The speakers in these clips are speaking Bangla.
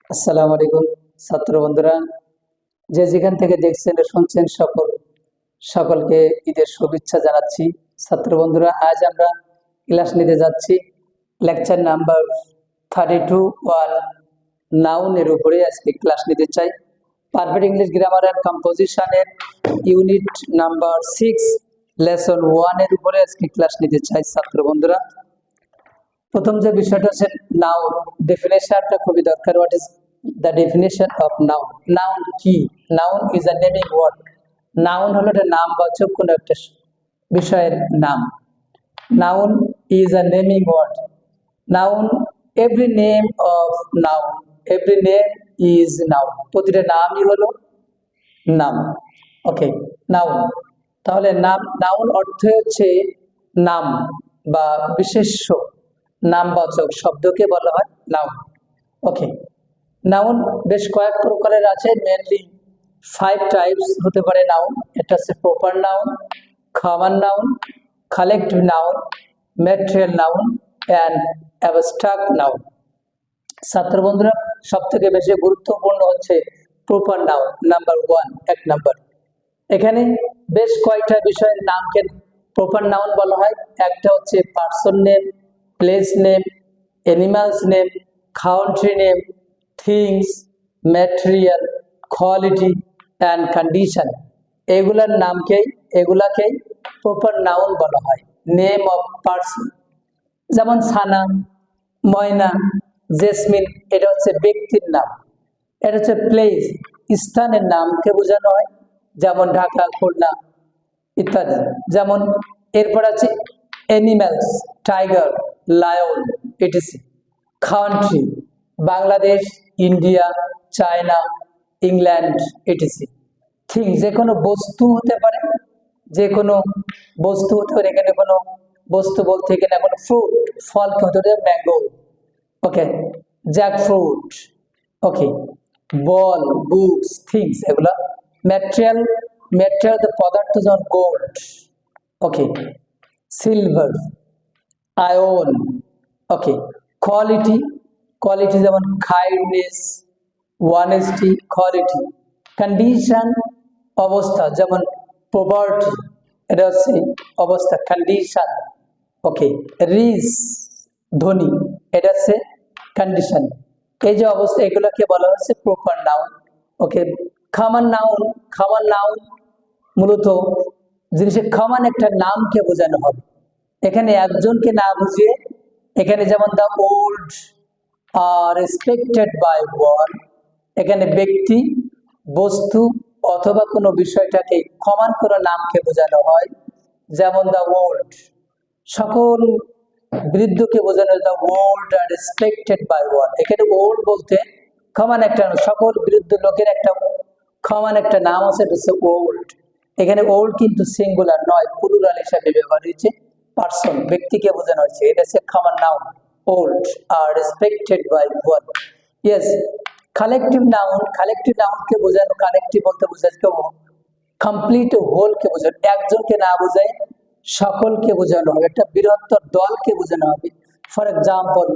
আসসালামু আলাইকুম ছাত্র বন্ধুরা, যে যেখান থেকে দেখছেন ও শুনছেন সকলকে ঈদের শুভেচ্ছা জানাচ্ছি। ছাত্র বন্ধুরা, আজ আমরা ক্লাস নিতে যাচ্ছি লেকচার নাম্বার 32 ওয়ান নাউনের উপরে আজকে ক্লাস নিতে চাই। পারফেক্ট ইংলিশ গ্রামার অ্যান্ড কম্পোজিশনের ইউনিট নাম্বার 6 লেসন 1 এর উপরে আজকে ক্লাস নিতে চাই। ছাত্র বন্ধুরা, প্রথম যে বিষয়টা হচ্ছে নাউন ডেফিনেশনটা খুবই দরকার। What is the definition of noun? Noun কি? Noun is a naming word. Noun হলো একটা নামবাচক কোনো একটা বিষয়ের নাম। Noun is a naming word. Noun, every name of noun, every name is noun. প্রতিটা নামই হলো নাম। ওকে, নাউন। তাহলে নাউন অর্থ হচ্ছে নাম বা বিশেষ্য, নামবাচক শব্দকে বলা হয় নাউন। ওকে, নাউন বেশ কয়েক প্রকারের আছে, মেনলি 5 টাইপস হতে পারে নাউন। এটা হচ্ছে proper noun, common noun, collective noun, material noun and abstract noun. ছাত্র বন্ধুরা, সব থেকে বেশি গুরুত্বপূর্ণ হচ্ছে প্রপার নাউন, নাম্বার 1, 1 নাম্বার। এখানে বেশ কয়েকটা বিষয়ের নামকে প্রপার নাউন বলা হয়। একটা হচ্ছে person name, place name, animals name, country name, things, material, quality and condition. এগুলাকেই প্রপার নাউন বলা হয়। নেম অফ পার্সন, যেমন সানা, ময়না, জেসমিন, এটা হচ্ছে ব্যক্তির নাম। এটা হচ্ছে প্লেস, স্থানের নামকে বোঝানো হয়, যেমন ঢাকা, খুলনা ইত্যাদি। যেমন এরপর আছে animals, tiger, lion, etc. Country, Bangladesh, India, China, England, etc. Thing, যে কোনো বস্তু হতে পারে, যে কোনো বস্তু হতে পারে। এখানে কোনো বস্তু বলতে এখানে কোনো ফ্রুট, ফলকে হতে পারে ম্যাঙ্গো। ওকে, জ্যাকফ্রুট। ওকে, বল, বুকস, থিংস, এগুলা ম্যাটেরিয়াল। ম্যাটেরিয়াল পদার্থ, যেমন গোল্ড। ওকে, সিলভার, আয়ন। ওকে, কোয়ালিটি, কোয়ালিটি যেমন কাইন্ডনেস, অনেস্টি, কোয়ালিটি। কন্ডিশন, অবস্থা, যেমন পভার্টি, এটা হচ্ছে অবস্থা, কন্ডিশন। ওকে, রিচ, ধনী, এটা হচ্ছে কন্ডিশন। এই যে অবস্থা, এগুলোকে বলা হচ্ছে প্রপার নাউন। ওকে, কমন নাউন, কমন নাউন মূলত জিনিসের কমন একটা নামকে বোঝানো হবে। এখানে একজনকে না বুঝিয়ে, এখানে যেমন the old R respected by one, এখানে ব্যক্তি, বস্তু অথবা কোনো বিষয়টাকে কমন কোনো নামকে বোঝানো হয়। যেমন দ্য ওল্ড, সকল বৃদ্ধকে বোঝানো হয়, the old R respected by one. এখানে ওল্ড বলতে কমন একটা, সকল বৃদ্ধ লোকের একটা কমন একটা নাম আছে, এটা হচ্ছে ওল্ড। এখানে ওল্ড কিন্তু সিঙ্গুলার নয়, প্লুরাল হিসাবে ব্যবহার হয়েছে। পার্সন, ব্যক্তিকে বোঝানো হয়েছে, এটা হচ্ছে common noun, old R respected by one. Yes, collective noun, collective নাউনকে বোঝানো, কালেকটিভ বলতে বোঝাচ্ছে কমপ্লিট হোলকে বোঝানো, একজনকে না বোঝায় সকলকে বোঝানো হবে, একটা বৃহত্তর দলকে বোঝানো হবে। ফর এক্সাম্পল,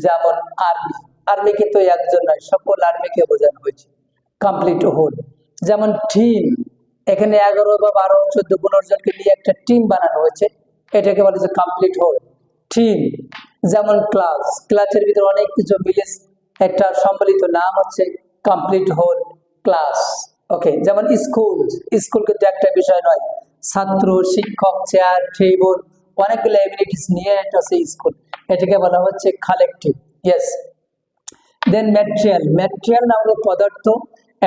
যেমন আর্মি, আর্মি কিন্তু একজন নয়, সকল আর্মিকে বোঝানো হয়েছে, কমপ্লিট হোল। যেমন টিম, এখানে 11 বা 12, 14, 15 জনকে নিয়ে একটা টিম বানানো হয়েছে, এটাকে বলা হচ্ছে কমপ্লিট হোল, টিম। যেমন ক্লাস, ক্লাসের ভিতরে অনেক কিছু মিলে একটা সম্মিলিত নাম হচ্ছে কমপ্লিট হোল, ক্লাস। ওকে, যেমন স্কুল, স্কুল কিন্তু একটা বিষয় নয়, ছাত্র, শিক্ষক, চেয়ার, টেবিল, অনেকগুলো এবিলিটিস নিয়ে একটা হচ্ছে স্কুল, এটাকে বলা হচ্ছে কালেকটিভ। ইয়েস, দেন ম্যাটেরিয়াল, ম্যাটেরিয়াল না হলো পদার্থ,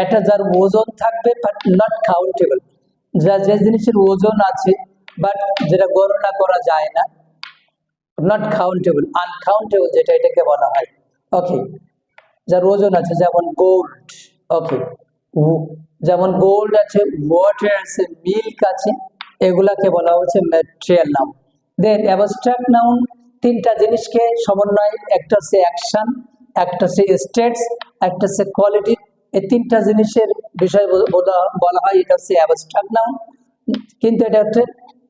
এটা যার ওজন থাকবে বাট নট কাউন্টেবল, যা যে জিনিসের ওজন আছে বাট যেটা গণনা করা যায় না, নট কাউন্টেবল, আনকাউন্টেবল যেটা, এটাকে বলা হয়। ওকে, যার ওজন আছে, যেমন গোল্ড। ওকে, যেমন গোল্ড আছে, ওয়াটার আছে, মিল্ক আছে, এগুলাকে বলা হচ্ছে ম্যাটেরিয়াল নাউন। দেন অ্যাবস্ট্রাক্ট নাউন, তিনটা জিনিসকে সমন্বয়, একটা হচ্ছে অ্যাকশন, একটা হচ্ছে স্টেটস, একটা হচ্ছে কোয়ালিটি। এই তিনটা জিনিসের বিষয় বলা হয়, এটা হচ্ছে অ্যাবস্ট্রাক্ট নাউন। কিন্তু এটা হচ্ছে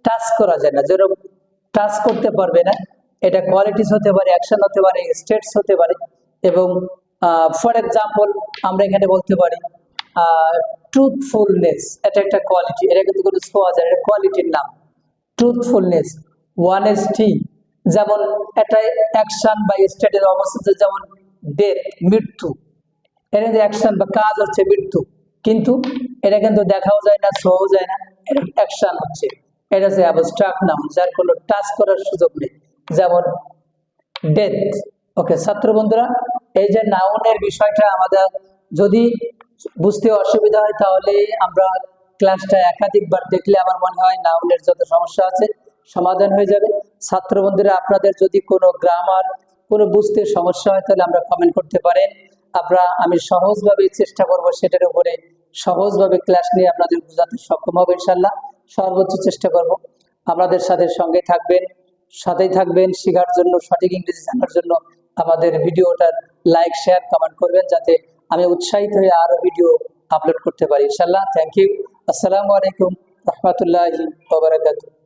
টাচ করা যায় না, যেরকম টাচ করতে পারবে না। এটা কোয়ালিটিস হতে পারে, অ্যাকশন হতে পারে, স্টেটস হতে পারে এবং ফর এক্সাম্পল আমরা এখানে বলতে পারি ট্রুথফুলনেস, এটা একটা কোয়ালিটি, এটা কিন্তু কোনো ছোঁয়া যায়, এটা কোয়ালিটির নাম। ট্রুথফুলনেস, ওয়ানেস্টি, যেমন একটা অ্যাকশন বা স্টেটের অবস্থা, যেমন ডেথ, মৃত্যু, এটা কিন্তু অ্যাকশন বা কাজ হচ্ছে মৃত্যু, কিন্তু এটা কিন্তু দেখাও যায় না, ছোঁয়াও যায় না, এটা অ্যাকশন হচ্ছে, এটা হচ্ছে অ্যাবস্ট্রাক্ট নাউন, যার কোনো টাচ করার সুযোগ নেই, যেমন ডেথ। ওকে ছাত্র বন্ধুরা, এই যে নাউনের বিষয়টা আমাদের যদি বুঝতে অসুবিধা হয়, তাহলে আমরা ক্লাসটা একাধিকবার দেখলে আমার মনে হয় নাউনের যত সমস্যা আছে সমাধান হয়ে যাবে। ছাত্র বন্ধুরা, আপনাদের যদি কোনো গ্রামার, কোনো বুঝতে সমস্যা হয়, তাহলে আমরা কমেন্ট করতে পারেন। আমি সহজভাবে চেষ্টা করব সেটার উপরে সহজভাবে ক্লাস নিয়ে আপনাদের বোঝাতে সক্ষম হবে ইনশাল্লাহ। সর্বোচ্চ চেষ্টা করব। আমাদের সঙ্গে থাকবেন, সাথেই থাকবেন শেখার জন্য, সঠিক ইংরেজি জানার জন্য। আমাদের ভিডিওটা লাইক, শেয়ার, কমেন্ট করবেন, যাতে আমি উৎসাহিত হয়ে আরো ভিডিও আপলোড করতে পারি ইনশাল্লাহ। Thank you. আসসালামু আলাইকুম রহমতুল্লাহি ওয়া বারাকাতুহু।